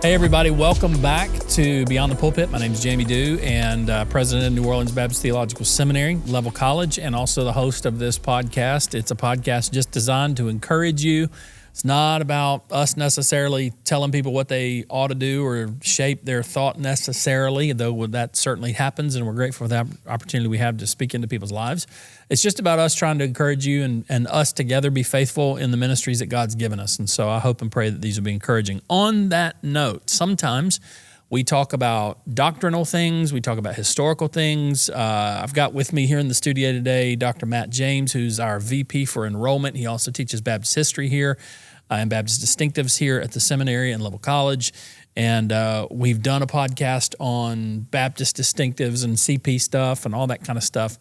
Hey everybody, welcome back to Beyond the Pulpit. My name is Jamie Dew, and president of New Orleans Baptist Theological Seminary, Leavell College, and also the host of this podcast. It's a podcast just designed to encourage you. It's not about us necessarily telling people what they ought to do or shape their thought necessarily, though that certainly happens, and we're grateful for that opportunity we have to speak into people's lives. It's just about us trying to encourage you and us together be faithful in the ministries that God's given us. And so I hope and pray that these will be encouraging. On that note, sometimes we talk about doctrinal things. We talk about historical things. I've got with me here in the studio today Dr. Matt James, who's our VP for Enrollment. He also teaches Baptist history here and Baptist distinctives here at the seminary and Leavell College. And we've done a podcast on Baptist distinctives and CP stuff and all that kind of stuff.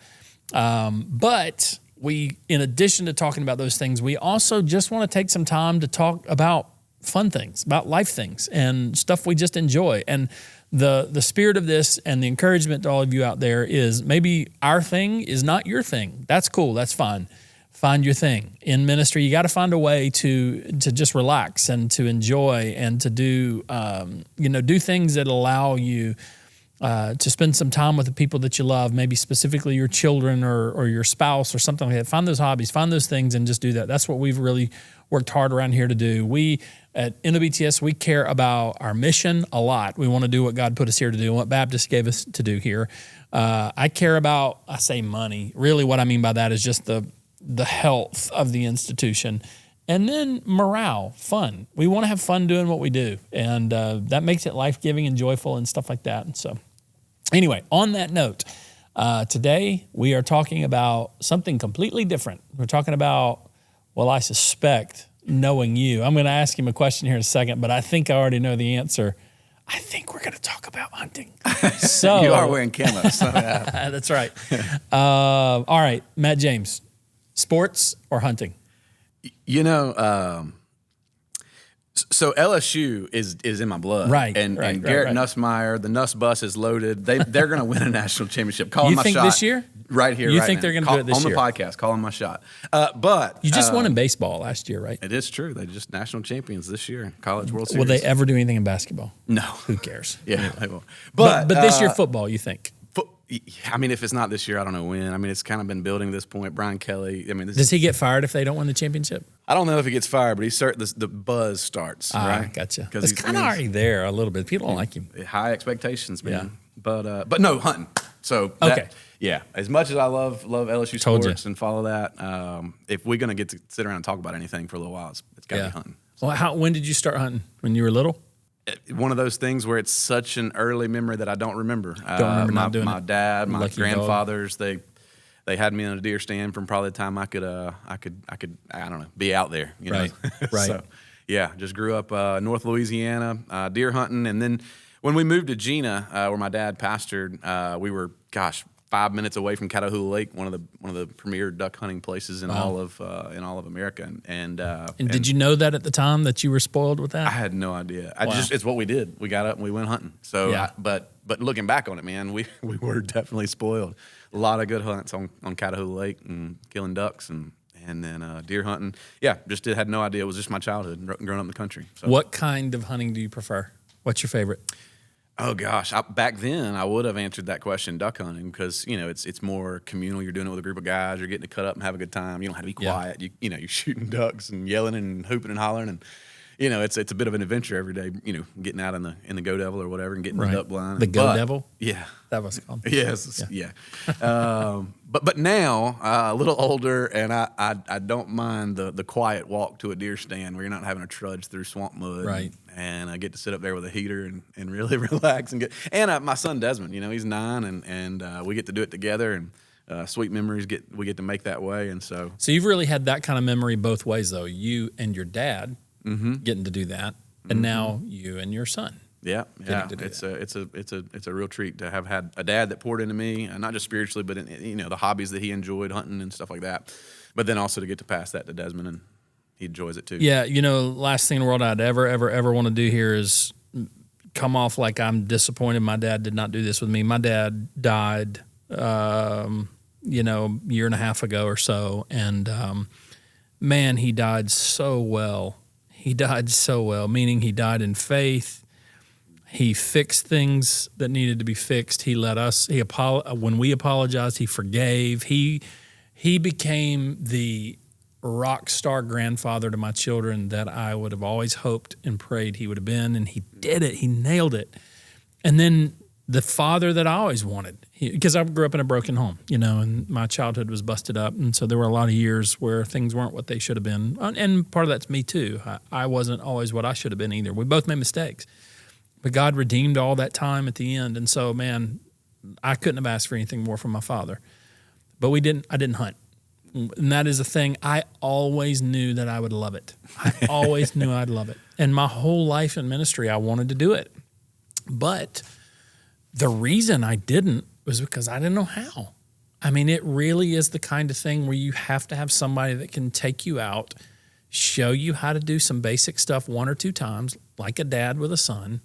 But we, in addition to talking about those things, we also just want to take some time to talk about fun things, about life things and stuff we just enjoy. And the spirit of this and the encouragement to all of you out there is maybe our thing is not your thing. That's cool. That's fine. Find your thing. In ministry, you got to find a way to just relax and to enjoy and to do, do things that allow you to spend some time with the people that you love, maybe specifically your children or your spouse or something like that. Find those hobbies, find those things, and just do that. That's what we've really worked hard around here to do. We at NOBTS, we care about our mission a lot. We want to do what God put us here to do and what Baptist gave us to do here. I care about, I say money. Really what I mean by that is just the health of the institution. And then morale, fun. We want to have fun doing what we do. And that makes it life-giving and joyful and stuff like that. And so anyway, on that note, today we are talking about something completely different. We're talking about, well, I suspect, knowing you. I'm going to ask him a question here in a second, but I think I already know the answer. I think we're going to talk about hunting. So you are wearing camo. So yeah. That's right. All right, Matt James, sports or hunting? You know, so LSU is in my blood, right? And Garrett Nussmeier, the Nuss bus is loaded. They're going to win a national championship. Call them my shot. You think this year? Right here, you right think now. they're going to do it this year? On the podcast, call them my shot. But you just won in baseball last year, right? It is true. They just national champions this year, College World Series. Will they ever do anything in basketball? No. Who cares? Yeah, they won't. But this year football, you think? I mean, if it's not this year, I don't know when. I mean, it's kind of been building at this point. Brian Kelly. I mean, does he get fired if they don't win the championship? I don't know if he gets fired, but the buzz starts. Right? Gotcha. It's kind of already there a little bit. People don't like him. High expectations, man. Yeah. But no, hunting. So okay. Yeah, as much as I love LSU sports and follow that, if we're gonna get to sit around and talk about anything for a little while, it's got to be hunting. So. Well, when did you start hunting? When you were little? One of those things where it's such an early memory that I don't remember. My dad, my Lucky grandfathers, they had me in a deer stand from probably the time I could I don't know, be out there. You know? Right. So yeah, just grew up North Louisiana, deer hunting, and then when we moved to Gina, where my dad pastored, we were 5 minutes away from Catahoula Lake, one of the premier duck hunting places in all of America. And did you know that at the time that you were spoiled with that? I had no idea. It's what we did. We got up and we went hunting. So, yeah. But looking back on it, man, we were definitely spoiled. A lot of good hunts on Catahoula Lake and killing ducks and then deer hunting. Yeah, just had no idea. It was just my childhood growing up in the country. So. What kind of hunting do you prefer? What's your favorite? Oh gosh, back then I would have answered that question, duck hunting, because it's more communal. You're doing it with a group of guys. You're getting to cut up and have a good time. You don't have to be quiet. Yeah. You're shooting ducks and yelling and hooping and hollering, and it's a bit of an adventure every day. Getting out in the Go Devil or whatever and getting the duck blind. The Go Devil. Yeah, that was called. Yes, yeah. But now a little older, and I don't mind the quiet walk to a deer stand where you're not having to trudge through swamp mud. Right. And I get to sit up there with a heater and really relax and my son Desmond, he's 9 and we get to do it together and sweet memories we get to make that way. And so you've really had that kind of memory both ways though. You and your dad getting to do that, and now you and your son. Yeah. It's a real treat to have had a dad that poured into me, not just spiritually, but in, the hobbies that he enjoyed, hunting and stuff like that. But then also to get to pass that to Desmond, and he enjoys it too. Yeah, last thing in the world I'd ever want to do here is come off like I'm disappointed my dad did not do this with me. My dad died, year and a half ago or so, and man, he died so well. He died so well, meaning he died in faith. He fixed things that needed to be fixed. He let us. When we apologized, he forgave. He became the rock star grandfather to my children that I would have always hoped and prayed he would have been, and he did it. He nailed it. And then the father that I always wanted, because I grew up in a broken home, and my childhood was busted up, and so there were a lot of years where things weren't what they should have been, and part of that's me too. I wasn't always what I should have been either. We both made mistakes. But God redeemed all that time at the end. And so, man, I couldn't have asked for anything more from my father. But I didn't hunt. And that is a thing. I always knew that I would love it. I always knew I'd love it. And my whole life in ministry, I wanted to do it. But the reason I didn't was because I didn't know how. I mean, it really is the kind of thing where you have to have somebody that can take you out, show you how to do some basic stuff 1 or 2 times, like a dad with a son.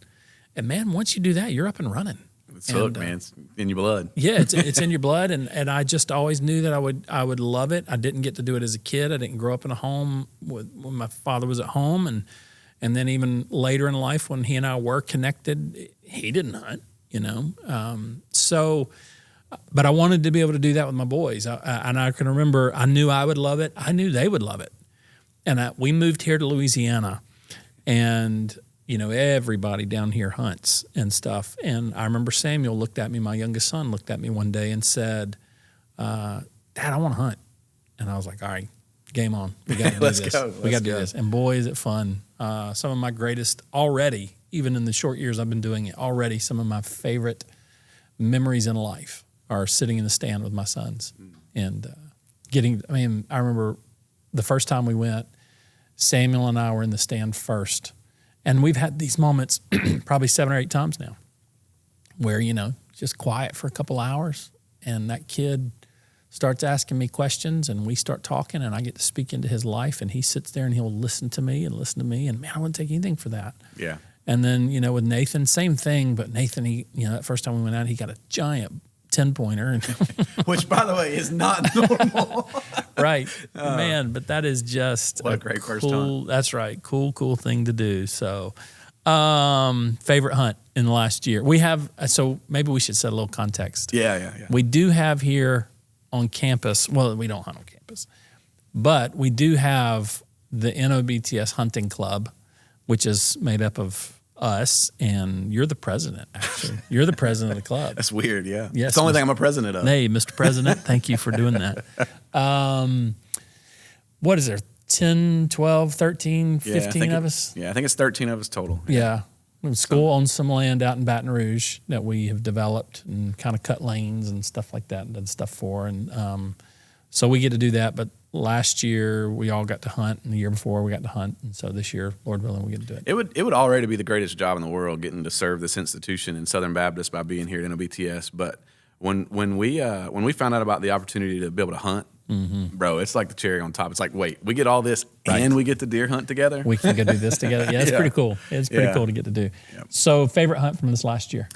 And man, once you do that, you're up and running. It's hooked, man. It's in your blood. Yeah, it's in your blood, and I just always knew that I would love it. I didn't get to do it as a kid. I didn't grow up in a home when my father was at home, and then even later in life when he and I were connected, he didn't hunt, but I wanted to be able to do that with my boys, and I can remember I knew I would love it. I knew they would love it, and we moved here to Louisiana, and everybody down here hunts and stuff. And I remember Samuel looked at me, my youngest son looked at me one day and said, Dad, I want to hunt. And I was like, all right, game on. We got to do Let's this. go. We got to do this. And boy, is it fun. Some of my greatest already, even in the short years I've been doing it, already some of my favorite memories in life are sitting in the stand with my sons and I remember the first time we went, Samuel and I were in the stand first. And we've had these moments probably 7 or 8 times now where, just quiet for a couple hours and that kid starts asking me questions and we start talking and I get to speak into his life and he sits there and he'll listen to me. And man, I wouldn't take anything for that. Yeah. And then, with Nathan, same thing, but Nathan, that first time we went out, he got a giant 10-pointer. Which, by the way, is not normal. Right. Man, but that is just what a great first time. That's right. Cool thing to do. So, favorite hunt in the last year. We have, so maybe we should set a little context. Yeah. We do have here on campus, well, we don't hunt on campus, but we do have the NOBTS Hunting Club, which is made up of us, and you're the president, actually. You're the president of the club. That's weird, yeah. Yes, it's the only thing I'm a president of. Hey, Mr. President, thank you for doing that. What is there, 10, 12, 13, 15 of us? Yeah, I think it's 13 of us total. Yeah. School owns some land out in Baton Rouge that we have developed and kind of cut lanes and stuff like that and done stuff for. And so we get to do that, but last year we all got to hunt, and the year before we got to hunt, and so this year, Lord willing, we get to do it. It would already be the greatest job in the world getting to serve this institution in Southern Baptist by being here at NOBTS. But when we found out about the opportunity to be able to hunt, bro, it's like the cherry on top. It's like, wait, we get all this and we get to deer hunt together. We can go do this together. Yeah, it's pretty cool. It's pretty cool to get to do. Yep. So, favorite hunt from this last year?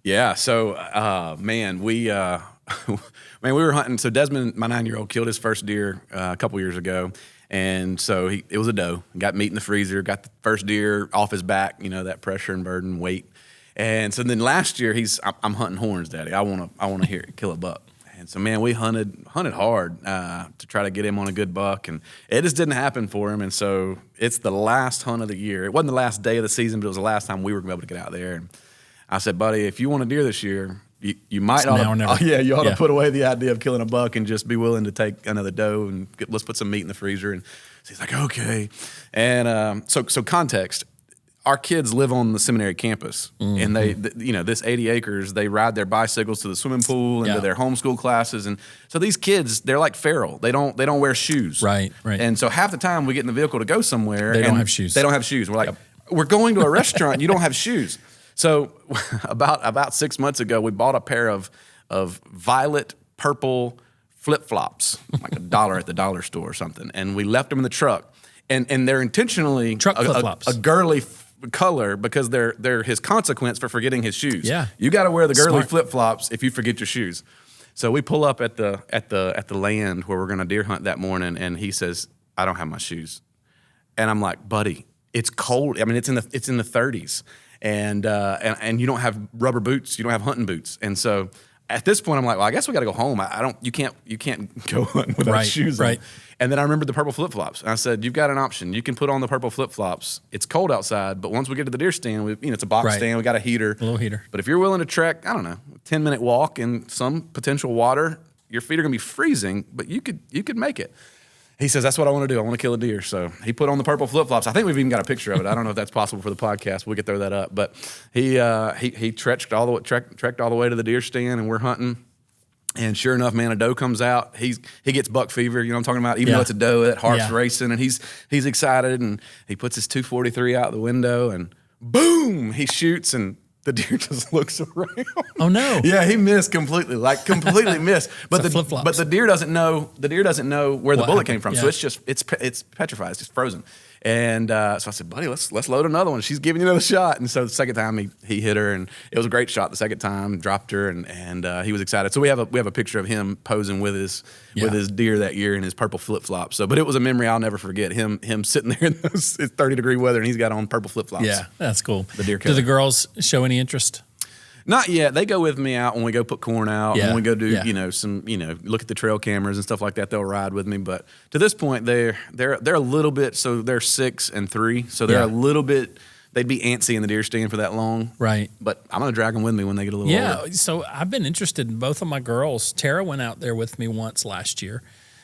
Yeah. So, we were hunting. So Desmond, my 9-year-old, killed his first deer a couple years ago. And so it was a doe. Got meat in the freezer, got the first deer off his back, that pressure and burden, weight. And so then last year, I'm hunting horns, Daddy. I want to kill a buck. And so, man, we hunted hard to try to get him on a good buck. And it just didn't happen for him. And so it's the last hunt of the year. It wasn't the last day of the season, but it was the last time we were going to be able to get out there. And I said, buddy, if you want a deer this year, you might ought to put away the idea of killing a buck and just be willing to take another doe and let's put some meat in the freezer. And so he's like, okay. And so context, our kids live on the seminary campus, and this 80 acres, they ride their bicycles to the swimming pool and to their homeschool classes. And so these kids, they're like feral. They don't wear shoes. Right. And so half the time we get in the vehicle to go somewhere, they don't have shoes. They don't have shoes. We're like, we're going to a restaurant. You don't have shoes. So about 6 months ago, we bought a pair of violet purple flip-flops, like $1 at the dollar store or something, and we left them in the truck. And they're intentionally truck flip-flops, a girly color because they're his consequence for forgetting his shoes. Yeah, you got to wear the girly flip-flops if you forget your shoes. So we pull up at the land where we're going to deer hunt that morning, and he says, "I don't have my shoes," and I'm like, "Buddy, it's cold. I mean, it's in the 30s, and you don't have rubber boots. You don't have hunting boots, and so at this point, I'm like, well, I guess we got to go home. You can't go hunting without shoes on. And then I remembered the purple flip flops, and I said, you've got an option. You can put on the purple flip flops. It's cold outside, but once we get to the deer stand, it's a box stand. We got a little heater. But if you're willing to trek, I don't know, a 10-minute walk in some potential water, your feet are gonna be freezing, but you could make it. He says, that's what I want to do. I want to kill a deer. So he put on the purple flip-flops. I think we've even got a picture of it. I don't know if that's possible for the podcast. We could throw that up. But he trekked all the way to the deer stand, and we're hunting. And sure enough, man, a doe comes out. He gets buck fever, you know what I'm talking about? Even though it's a doe, that heart's racing, and he's excited. And he puts his .243 out the window, and boom, he shoots, and the deer just looks around. Oh no! Yeah, he missed completely, missed. But the deer doesn't know. The deer doesn't know where the bullet came from. Yeah. So it's petrified. It's just frozen. And so I said, buddy, let's load another one. She's giving you another shot. And so the second time he hit her, and it was a great shot. The second time, dropped her, and he was excited. So we have a picture of him posing with his deer that year in his purple flip flops. So, but it was a memory I'll never forget. Him sitting there in those 30-degree weather, and he's got on purple flip flops. Yeah, that's cool. The deer Do the girls show any interest? Not yet. They go with me out when we go put corn out. When we go do some look at the trail cameras and stuff like that. They'll ride with me. But to this point, they're a little bit. So they're 6 and 3. So they're a little bit. They'd be antsy in the deer stand for that long. Right. But I'm gonna drag them with me when they get a little older. Yeah. So I've been interested in both of my girls. Tara went out there with me once last year.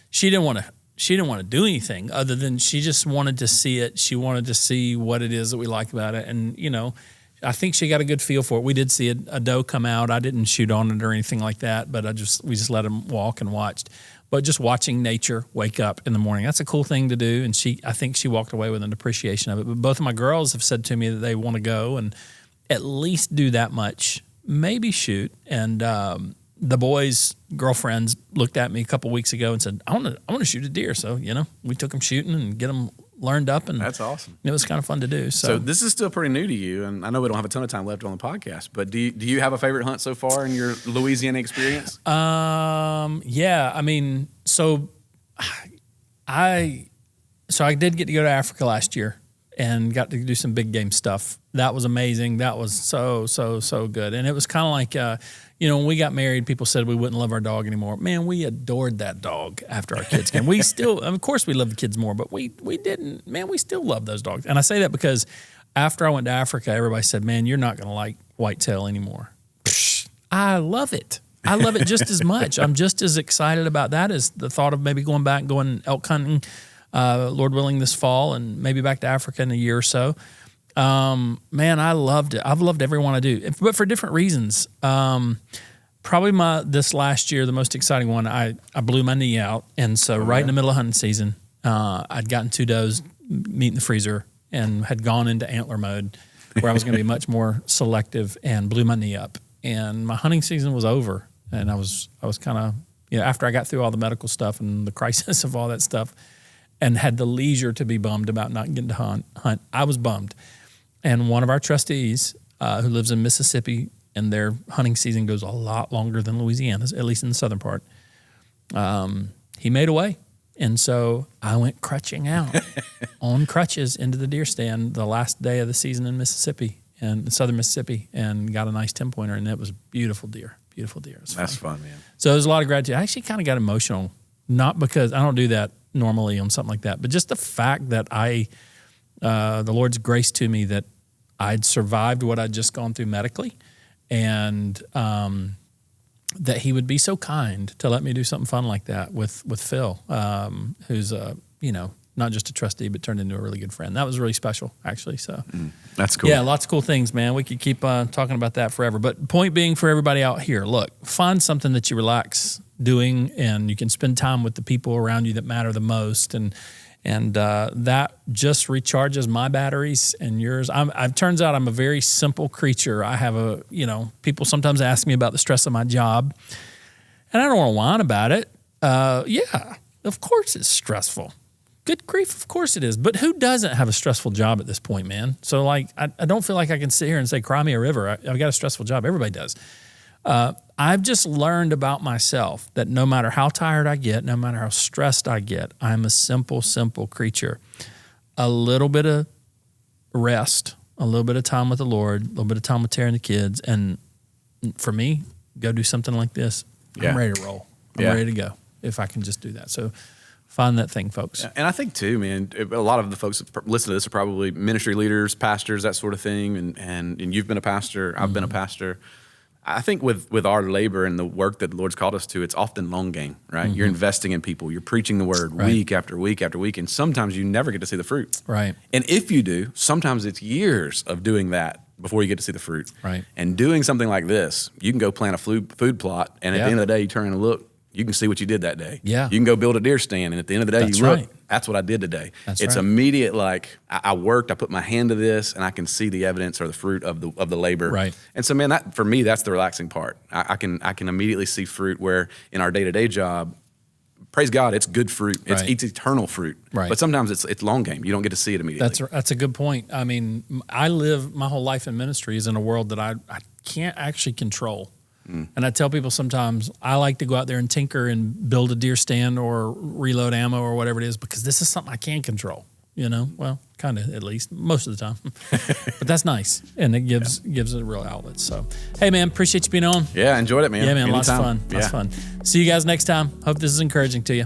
She didn't want to do anything other than she just wanted to see it. She wanted to see what it is that we like about it, and I think she got a good feel for it. We did see a doe come out. I didn't shoot on it or anything like that, but we just let him walk and watched. But just watching nature wake up in the morning, that's a cool thing to do. And I think she walked away with an appreciation of it. But both of my girls have said to me that they want to go and at least do that much, maybe shoot. And the boys' girlfriends looked at me a couple weeks ago and said, I want to shoot a deer. So, we took them shooting and get them learned up, and that's awesome. It was kind of fun to do. So this is still pretty new to you, and I know we don't have a ton of time left on the podcast, but do you have a favorite hunt so far in your Louisiana experience? Yeah, I mean, so I did get to go to Africa last year and got to do some big game stuff. That was amazing. That was so good. And it was kind of like, when we got married, people said we wouldn't love our dog anymore. Man, we adored that dog after our kids came. We still, of course we love the kids more, but we didn't, man, we still love those dogs. And I say that because after I went to Africa, everybody said, man, you're not going to like whitetail anymore. Psh, I love it. I love it just as much. I'm just as excited about that as the thought of maybe going back and going elk hunting, Lord willing, this fall, and maybe back to Africa in a year or so. Man, I loved it. I've loved every one I do, but for different reasons. Probably this last year, the most exciting one, I blew my knee out. And so right in the middle of hunting season, I'd gotten 2 does, meat in the freezer, and had gone into antler mode where I was going to be much more selective, and blew my knee up. And my hunting season was over. And I was kind of, after I got through all the medical stuff and the crisis of all that stuff, and had the leisure to be bummed about not getting to hunt, I was bummed. And one of our trustees, who lives in Mississippi, and their hunting season goes a lot longer than Louisiana's, at least in the southern part, he made a way. And so I went crutching out on crutches into the deer stand the last day of the season in Mississippi, and southern Mississippi, and got a nice 10-pointer, and it was beautiful deer. Beautiful deer. That's fun, man. So there's a lot of gratitude. I actually kind of got emotional, not because I don't do that normally on something like that, but just the fact that the Lord's grace to me that I'd survived what I'd just gone through medically, and that He would be so kind to let me do something fun like that with Phil, who's not just a trustee, but turned into a really good friend. That was really special, actually. So that's cool. Yeah, lots of cool things, man. We could keep talking about that forever. But point being, for everybody out here, look, find something that you relax doing, and you can spend time with the people around you that matter the most, and that just recharges my batteries and yours. It turns out I'm a very simple creature. I have people sometimes ask me about the stress of my job, and I don't want to whine about it. Yeah, of course it's stressful. Good grief, of course it is. But who doesn't have a stressful job at this point, man? So, I don't feel like I can sit here and say, cry me a river. I've got a stressful job. Everybody does. I've just learned about myself that no matter how tired I get, no matter how stressed I get, I'm a simple creature. A little bit of rest, a little bit of time with the Lord, a little bit of time with Tara and the kids. And for me, go do something like this. I'm ready to roll. I'm ready to go if I can just do that. So find that thing, folks. And I think too, man, a lot of the folks that listen to this are probably ministry leaders, pastors, that sort of thing. And you've been a pastor. I've been a pastor. I think with our labor and the work that the Lord's called us to, it's often long game, right? You're investing in people. You're preaching the word week after week after week. And sometimes you never get to see the fruit. Right. And if you do, sometimes it's years of doing that before you get to see the fruit. Right. And doing something like this, you can go plant a food plot. And at the end of the day, you turn and look, you can see what you did that day. Yeah. You can go build a deer stand. And at the end of the day, you look, that's what I did today. It's immediate, like I worked, I put my hand to this, and I can see the evidence or the fruit of the labor. Right. And so, man, that for me, that's the relaxing part. I can immediately see fruit where in our day-to-day job, praise God, it's good fruit. It's eternal fruit. Right. But sometimes it's long game. You don't get to see it immediately. That's a good point. I mean, I live my whole life in ministry is in a world that I can't actually control. And I tell people sometimes I like to go out there and tinker and build a deer stand or reload ammo or whatever it is because this is something I can control, well, kind of at least most of the time. But that's nice. And it gives it a real outlet. So, hey, man, appreciate you being on. Yeah, enjoyed it, man. Yeah, man, Anytime. lots of fun. See you guys next time. Hope this is encouraging to you.